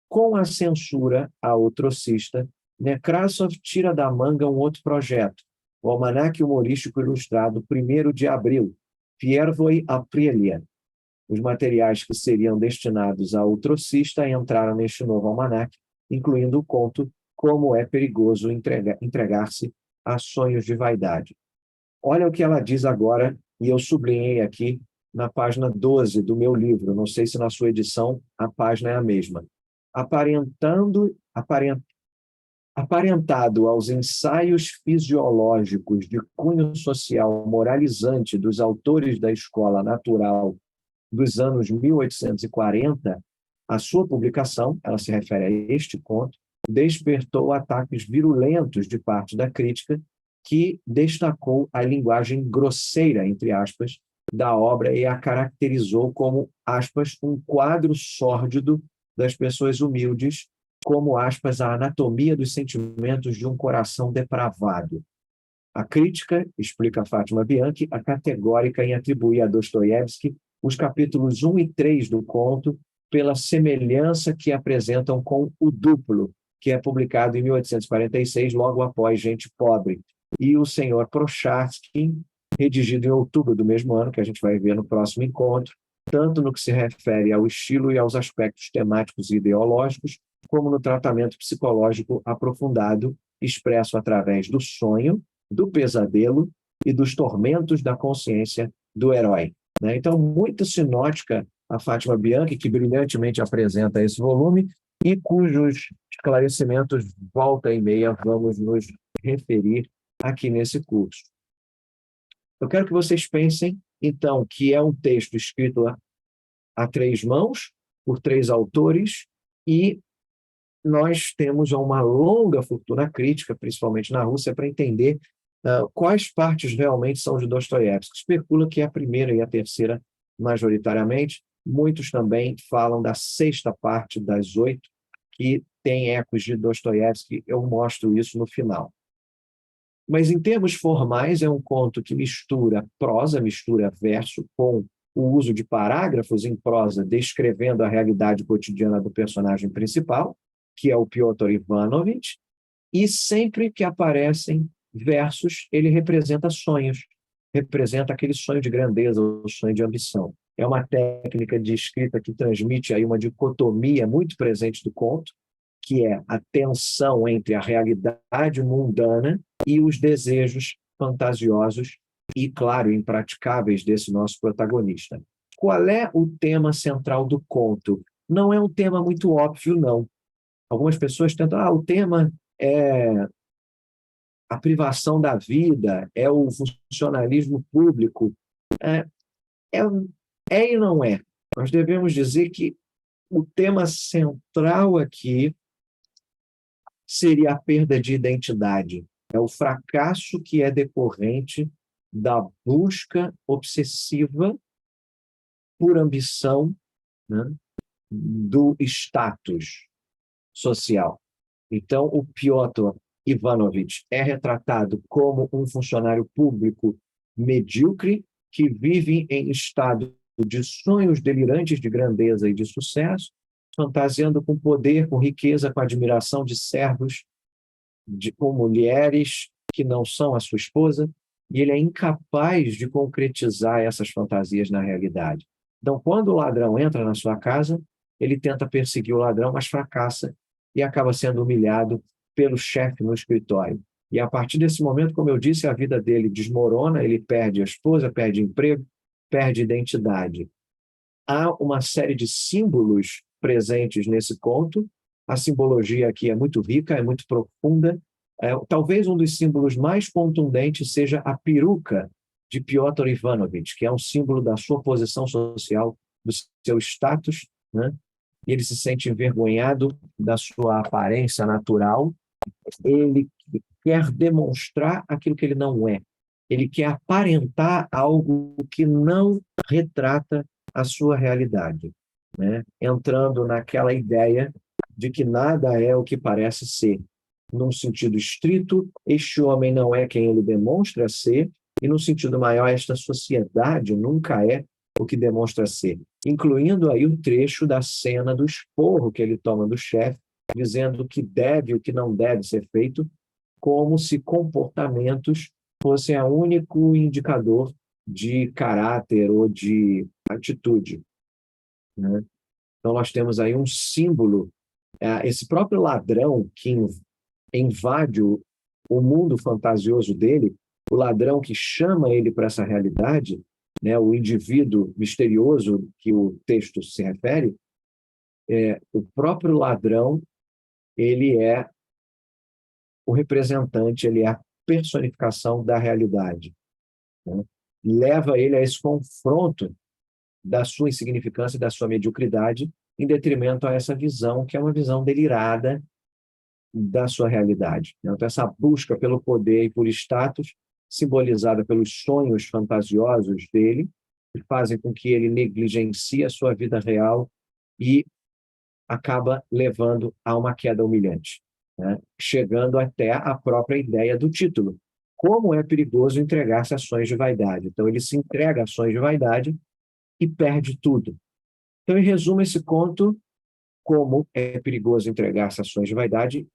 Com a censura ao trocista, Nekrasov tira da manga um outro projeto, o Almanaque Humorístico Ilustrado 1º de abril, Первой Апреля. Os materiais que seriam destinados ao trocista entraram neste novo almanaque, incluindo o conto Como é Perigoso Entregar-se a Sonhos de Vaidade. Olha o que ela diz agora, e eu sublinhei aqui na página 12 do meu livro, não sei se na sua edição a página é a mesma. Aparentado aos ensaios fisiológicos de cunho social moralizante dos autores da escola natural dos anos 1840, a sua publicação, ela se refere a este conto, despertou ataques virulentos de parte da crítica, que destacou a linguagem grosseira, entre aspas, da obra e a caracterizou como, aspas, um quadro sórdido das pessoas humildes, como, aspas, a anatomia dos sentimentos de um coração depravado. A crítica, explica Fátima Bianchi, é categórica em atribuir a Dostoiévski os capítulos 1 e 3 do conto pela semelhança que apresentam com O Duplo, que é publicado em 1846, logo após Gente Pobre, e O Senhor Prochatsky, redigido em outubro do mesmo ano, que a gente vai ver no próximo encontro, tanto no que se refere ao estilo e aos aspectos temáticos e ideológicos, como no tratamento psicológico aprofundado, expresso através do sonho, do pesadelo e dos tormentos da consciência do herói. Então, muito sinótica a Fátima Bianchi, que brilhantemente apresenta esse volume e cujos esclarecimentos, volta e meia, vamos nos referir aqui nesse curso. Eu quero que vocês pensem, então, que é um texto escrito a três mãos, por três autores, e nós temos uma longa fortuna crítica, principalmente na Rússia, para entender quais partes realmente são de Dostoiévski. Especula que é a primeira e a terceira, majoritariamente. Muitos também falam da sexta parte das 8, que tem ecos de Dostoiévski. Eu mostro isso no final. Mas, em termos formais, é um conto que mistura prosa, mistura verso, com o uso de parágrafos em prosa descrevendo a realidade cotidiana do personagem principal, que é o Piotr Ivanovich, e sempre que aparecem versos, ele representa sonhos, representa aquele sonho de grandeza, o sonho de ambição. É uma técnica de escrita que transmite aí uma dicotomia muito presente do conto, que é a tensão entre a realidade mundana e os desejos fantasiosos e, claro, impraticáveis desse nosso protagonista. Qual é o tema central do conto? Não é um tema muito óbvio, não. Algumas pessoas tentam, o tema é a privação da vida, é o funcionalismo público. É, é, é e não é. Nós devemos dizer que o tema central aqui seria a perda de identidade. É o fracasso que é decorrente da busca obsessiva por ambição, né, do status social. Então, o Piotr Ivanovich é retratado como um funcionário público medíocre que vive em estado de sonhos delirantes de grandeza e de sucesso, fantasiando com poder, com riqueza, com admiração de servos, com mulheres que não são a sua esposa, e ele é incapaz de concretizar essas fantasias na realidade. Então, quando o ladrão entra na sua casa, ele tenta perseguir o ladrão, mas fracassa e acaba sendo humilhado pelo chefe no escritório. E a partir desse momento, como eu disse, a vida dele desmorona, ele perde a esposa, perde emprego, perde identidade. Há uma série de símbolos presentes nesse conto. A simbologia aqui é muito rica, é muito profunda. Talvez um dos símbolos mais contundentes seja a peruca de Piotr Ivanovich, que é um símbolo da sua posição social, do seu status, né? Ele se sente envergonhado da sua aparência natural, ele quer demonstrar aquilo que ele não é, ele quer aparentar algo que não retrata a sua realidade, né? Entrando naquela ideia de que nada é o que parece ser. Num sentido estrito, este homem não é quem ele demonstra ser, e no sentido maior, esta sociedade nunca é o que demonstra ser, incluindo aí o trecho da cena do esporro que ele toma do chefe, dizendo o que deve e o que não deve ser feito, como se comportamentos fossem o único indicador de caráter ou de atitude, né? Então, nós temos aí um símbolo, esse próprio ladrão que invade o mundo fantasioso dele, o ladrão que chama ele para essa realidade, né, o indivíduo misterioso que o texto se refere, o próprio ladrão, ele é o representante, ele é a personificação da realidade, né? Leva ele a esse confronto da sua insignificância e da sua mediocridade, em detrimento a essa visão, que é uma visão delirada da sua realidade. Então, essa busca pelo poder e por status, simbolizada pelos sonhos fantasiosos dele, que fazem com que ele negligencie a sua vida real e acaba levando a uma queda humilhante, né? Chegando até a própria ideia do título. Como é perigoso entregar-se a ações de vaidade. Então, ele se entrega a ações de vaidade e perde tudo. Então, em resumo, esse conto, Como é perigoso entregar-se a ações de vaidade,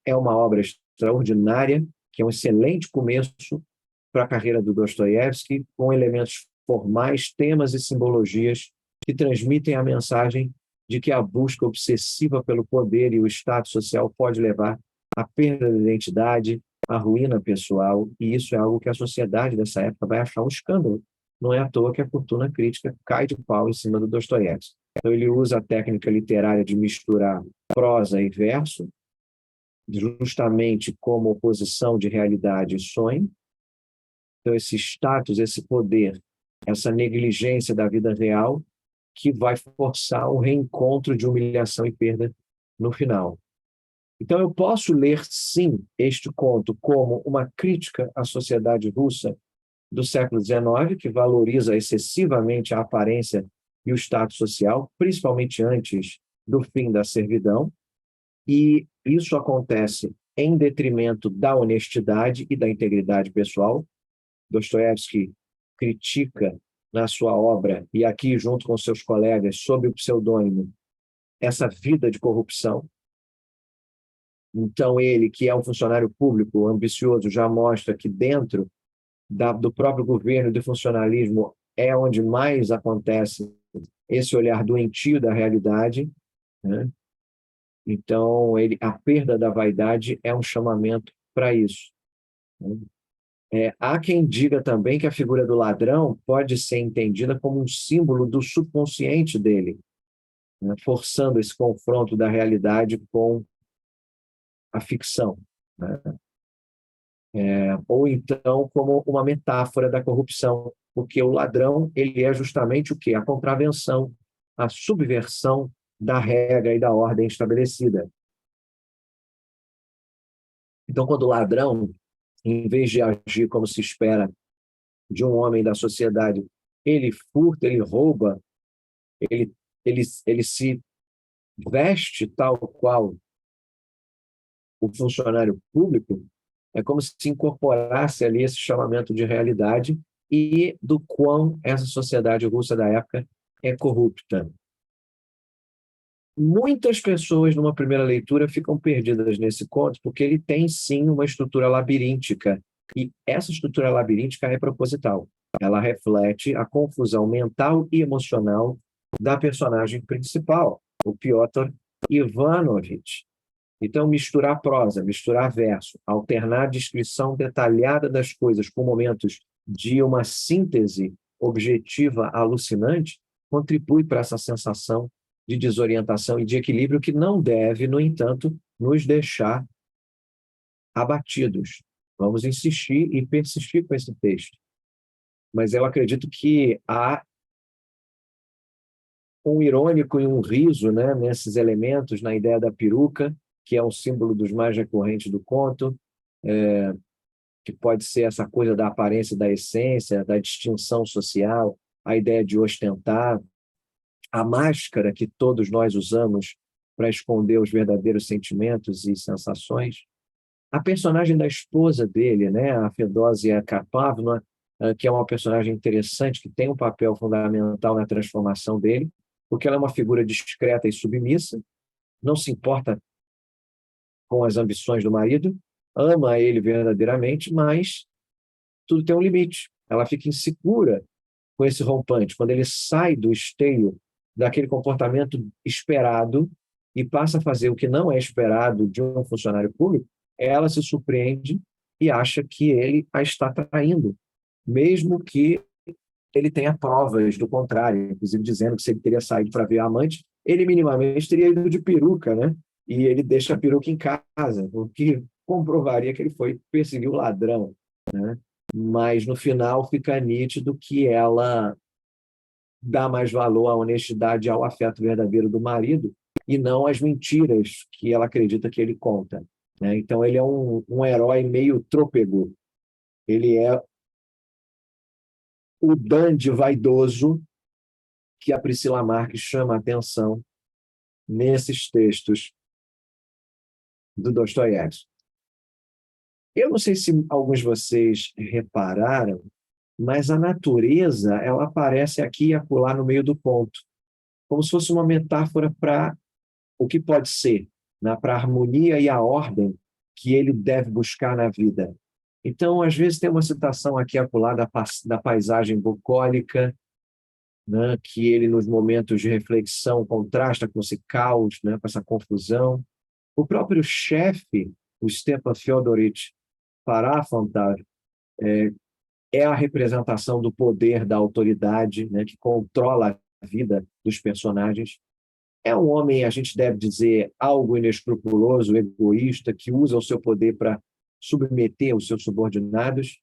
é uma obra extraordinária, que é um excelente começo para a carreira do Dostoiévski, com elementos formais, temas e simbologias que transmitem a mensagem de que a busca obsessiva pelo poder e o status social pode levar à perda da identidade, à ruína pessoal, e isso é algo que a sociedade dessa época vai achar um escândalo. Não é à toa que a fortuna crítica cai de pau em cima do Dostoiévski. Então, ele usa a técnica literária de misturar prosa e verso, justamente como oposição de realidade e sonho. Então, esse status, esse poder, essa negligência da vida real, que vai forçar o reencontro de humilhação e perda no final. Então, eu posso ler, sim, este conto como uma crítica à sociedade russa do século XIX, que valoriza excessivamente a aparência e o status social, principalmente antes do fim da servidão, e isso acontece em detrimento da honestidade e da integridade pessoal. Dostoiévski critica na sua obra, e aqui junto com seus colegas, sob o pseudônimo, essa vida de corrupção. Então, ele, que é um funcionário público ambicioso, já mostra que dentro do próprio governo e do funcionalismo é onde mais acontece esse olhar doentio da realidade, né? Então, a perda da vaidade é um chamamento para isso, né? Há quem diga também que a figura do ladrão pode ser entendida como um símbolo do subconsciente dele, né? Forçando esse confronto da realidade com a ficção, né? Ou então como uma metáfora da corrupção, porque o ladrão ele é justamente o quê? A contravenção, a subversão da regra e da ordem estabelecida. Então, quando o ladrão, em vez de agir como se espera de um homem da sociedade, ele furta, ele rouba, ele se veste tal qual o funcionário público, é como se incorporasse ali esse chamamento de realidade e do quão essa sociedade russa da época é corrupta. Muitas pessoas, numa primeira leitura, ficam perdidas nesse conto, porque ele tem, sim, uma estrutura labiríntica, e essa estrutura labiríntica é proposital. Ela reflete a confusão mental e emocional da personagem principal, o Piotr Ivanovich. Então, misturar prosa, misturar verso, alternar a descrição detalhada das coisas com momentos de uma síntese objetiva alucinante, contribui para essa sensação de desorientação e de equilíbrio que não deve, no entanto, nos deixar abatidos. Vamos insistir e persistir com esse texto. Mas eu acredito que há um irônico e um riso, né, nesses elementos, na ideia da peruca, que é um símbolo dos mais recorrentes do conto, que pode ser essa coisa da aparência, da essência, da distinção social, a ideia de ostentar, a máscara que todos nós usamos para esconder os verdadeiros sentimentos e sensações. A personagem da esposa dele, né, a Fedosia Karpovna, que é uma personagem interessante, que tem um papel fundamental na transformação dele, porque ela é uma figura discreta e submissa, não se importa com as ambições do marido, ama ele verdadeiramente, mas tudo tem um limite. Ela fica insegura com esse rompante, quando ele sai do esteio daquele comportamento esperado e passa a fazer o que não é esperado de um funcionário público, ela se surpreende e acha que ele a está traindo, mesmo que ele tenha provas do contrário, inclusive dizendo que se ele teria saído para ver a amante, ele minimamente teria ido de peruca, né? E ele deixa a peruca em casa, o que comprovaria que ele foi perseguir o ladrão, né? Mas no final fica nítido que ela dá mais valor à honestidade e ao afeto verdadeiro do marido e não às mentiras que ela acredita que ele conta, né? Então ele é um herói meio trôpego. Ele é o dandy vaidoso que a Priscila Marques chama a atenção nesses textos do Dostoiévski. Eu não sei se alguns de vocês repararam, mas a natureza ela aparece aqui e acolá no meio do conto, como se fosse uma metáfora para o que pode ser, né? Para a harmonia e a ordem que ele deve buscar na vida. Então, às vezes, tem uma citação aqui e acolá da paisagem bucólica, né? Que ele, nos momentos de reflexão, contrasta com esse caos, né? Com essa confusão. O próprio chefe, o Stepan Fyodorovich Parafantov, é a representação do poder, da autoridade, né, que controla a vida dos personagens. É um homem, a gente deve dizer, algo inescrupuloso, egoísta, que usa o seu poder para submeter os seus subordinados,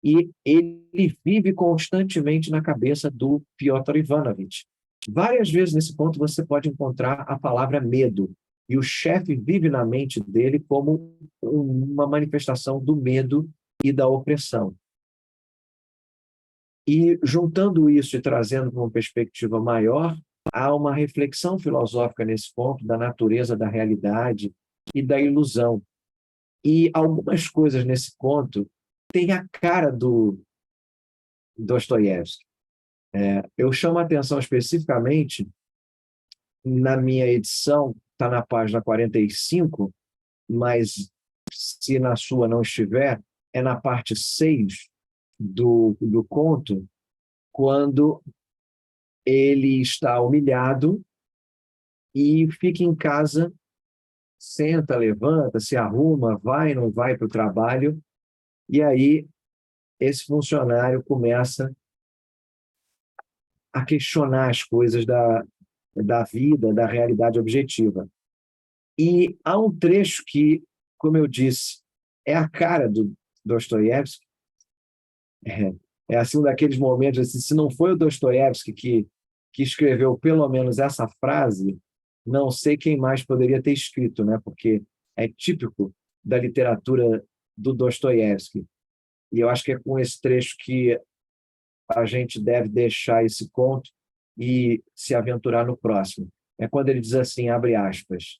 e ele vive constantemente na cabeça do Piotr Ivanovich. Várias vezes nesse ponto você pode encontrar a palavra medo, e o chefe vive na mente dele como uma manifestação do medo e da opressão. E juntando isso e trazendo para uma perspectiva maior, há uma reflexão filosófica nesse ponto da natureza da realidade e da ilusão. E algumas coisas nesse conto têm a cara do Dostoiévski. Eu chamo a atenção especificamente na minha edição, está na página 45, mas se na sua não estiver, é na parte 6 do conto, quando ele está humilhado e fica em casa, senta, levanta, se arruma, vai, não vai para o trabalho, e aí esse funcionário começa a questionar as coisas da vida, da realidade objetiva. E há um trecho que, como eu disse, é a cara do Dostoiévski, é assim um daqueles momentos, assim, se não foi o Dostoiévski que escreveu pelo menos essa frase, não sei quem mais poderia ter escrito, né? Porque é típico da literatura do Dostoiévski. E eu acho que é com esse trecho que a gente deve deixar esse conto e se aventurar no próximo. É quando ele diz assim, abre aspas,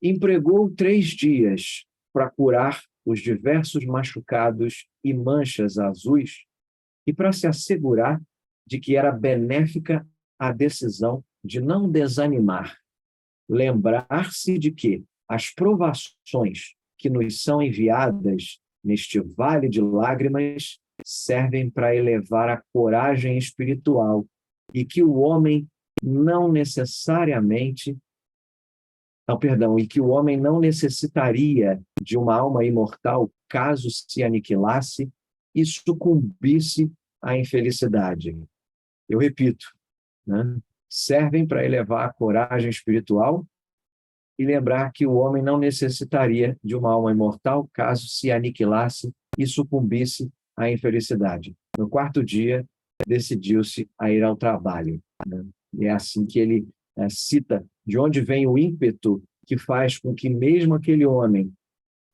empregou 3 dias para curar os diversos machucados e manchas azuis e para se assegurar de que era benéfica a decisão de não desanimar, lembrar-se de que as provações que nos são enviadas neste vale de lágrimas servem para elevar a coragem espiritual e que o homem não necessariamente e que o homem não necessitaria de uma alma imortal caso se aniquilasse e sucumbisse à infelicidade. Eu repito, né? Servem para elevar a coragem espiritual e lembrar que o homem não necessitaria de uma alma imortal caso se aniquilasse e sucumbisse à infelicidade. No 4º dia, decidiu-se a ir ao trabalho, né? E é assim que ele cita de onde vem o ímpeto que faz com que mesmo aquele homem,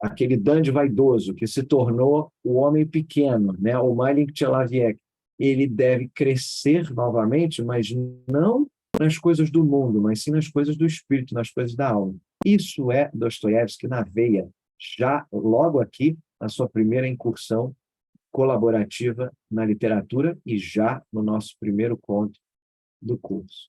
aquele dandy vaidoso que se tornou o homem pequeno, né, o Malin Tchelaviek, ele deve crescer novamente, mas não nas coisas do mundo, mas sim nas coisas do espírito, nas coisas da alma. Isso é Dostoiévski na veia, já logo aqui, na sua primeira incursão colaborativa na literatura e já no nosso primeiro conto do curso.